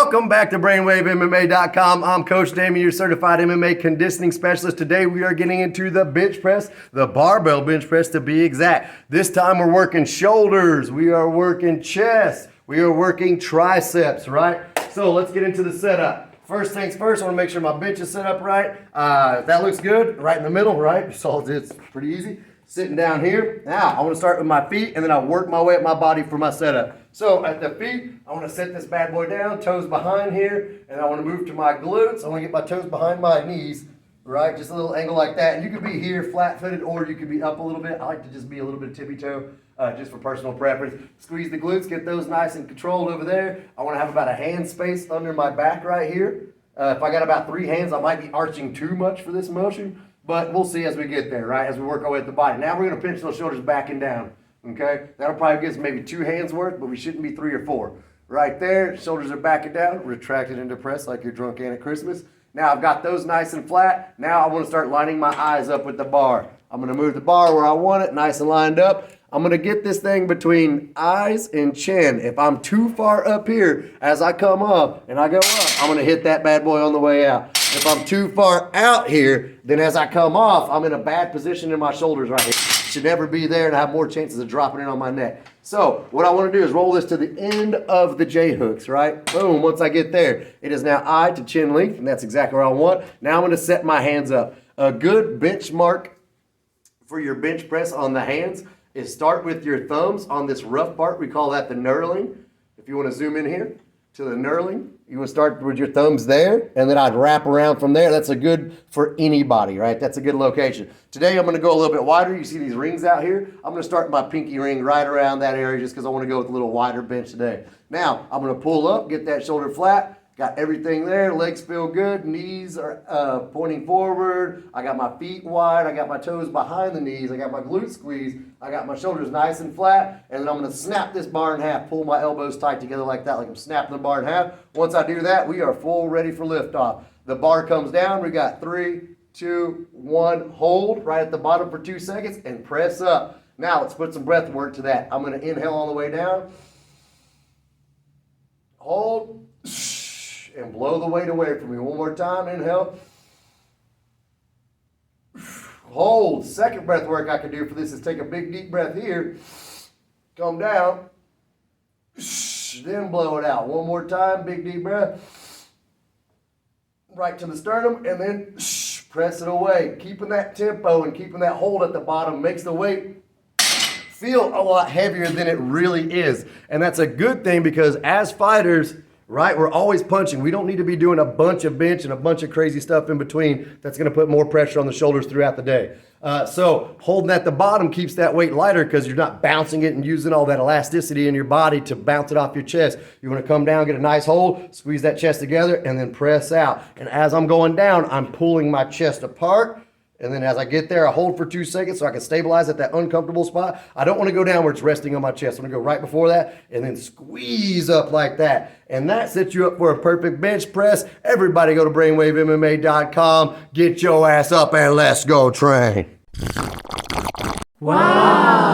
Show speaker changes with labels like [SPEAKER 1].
[SPEAKER 1] Welcome back to BrainwaveMMA.com. I'm Coach Damien, your certified MMA conditioning specialist. Today we are getting into the bench press, the barbell bench press to be exact. This time we're working shoulders, we are working chest, we are working triceps, right? So let's get into the setup. First things first, I want to make sure my bench is set up right. If that looks good, right in the middle, right? So it's pretty easy. Sitting down here. Now, I want to start with my feet, and then I'll work my way up my body for my setup. So at the feet, I want to set this bad boy down, toes behind here, and I want to move to my glutes. I want to get my toes behind my knees, right? Just a little angle like that. And you could be here flat-footed, or you could be up a little bit. I like to just be a little bit tippy-toe, just for personal preference. Squeeze the glutes, get those nice and controlled over there. I want to have about a hand space under my back right here. If I got about 3 hands, I might be arching too much for this motion. But we'll see as we get there, right? As we work our way at the body. Now we're going to pinch those shoulders back and down, okay? That'll probably give us maybe 2 hands worth, but we shouldn't be 3 or 4. Right there, shoulders are back and down, retracted into press like you're drunk in at Christmas. Now I've got those nice and flat. Now I want to start lining my eyes up with the bar. I'm going to move the bar where I want it, nice and lined up. I'm going to get this thing between eyes and chin. If I'm too far up here, as I come up and I go up, I'm going to hit that bad boy on the way out. If I'm too far out here, then as I come off, I'm in a bad position in my shoulders right here. Should never be there, and I have more chances of dropping in on my neck. So what I want to do is roll this to the end of the J-hooks, right? Boom, once I get there, it is now eye to chin length, and that's exactly what I want. Now I'm going to set my hands up. A good benchmark for your bench press on the hands is start with your thumbs on this rough part. We call that the knurling. If you want to zoom in here to the knurling, you want to start with your thumbs there, and then I'd wrap around from there. That's a good for anybody, right? That's a good location. Today I'm going to go a little bit wider. You see these rings out here? I'm going to start my pinky ring right around that area just because I want to go with a little wider bench today. Now I'm going to pull up, get that shoulder flat. Got everything there, legs feel good, knees are pointing forward. I got my feet wide, I got my toes behind the knees, I got my glutes squeezed, I got my shoulders nice and flat, and then I'm gonna snap this bar in half, pull my elbows tight together like that, like I'm snapping the bar in half. Once I do that, we are full ready for liftoff. The bar comes down, we got 3, 2, 1, hold right at the bottom for 2 seconds and press up. Now let's put some breath work to that. I'm gonna inhale all the way down, hold, and blow the weight away from me. One more time, inhale. Hold. Second breath work I can do for this is take a big deep breath here, come down, then blow it out. One more time, big deep breath, right to the sternum, and then press it away. Keeping that tempo and keeping that hold at the bottom makes the weight feel a lot heavier than it really is. And that's a good thing because as fighters, right, we're always punching. We don't need to be doing a bunch of bench and a bunch of crazy stuff in between that's going to put more pressure on the shoulders throughout the day. So holding at the bottom keeps that weight lighter because you're not bouncing it and using all that elasticity in your body to bounce it off your chest. You want to come down, get a nice hold, squeeze that chest together, and then press out. And as I'm going down, I'm pulling my chest apart. And then as I get there, I hold for 2 seconds so I can stabilize at that uncomfortable spot. I don't want to go down where it's resting on my chest. I'm going to go right before that and then squeeze up like that. And that sets you up for a perfect bench press. Everybody go to BrainwaveMMA.com. Get your ass up and let's go train.
[SPEAKER 2] Wow.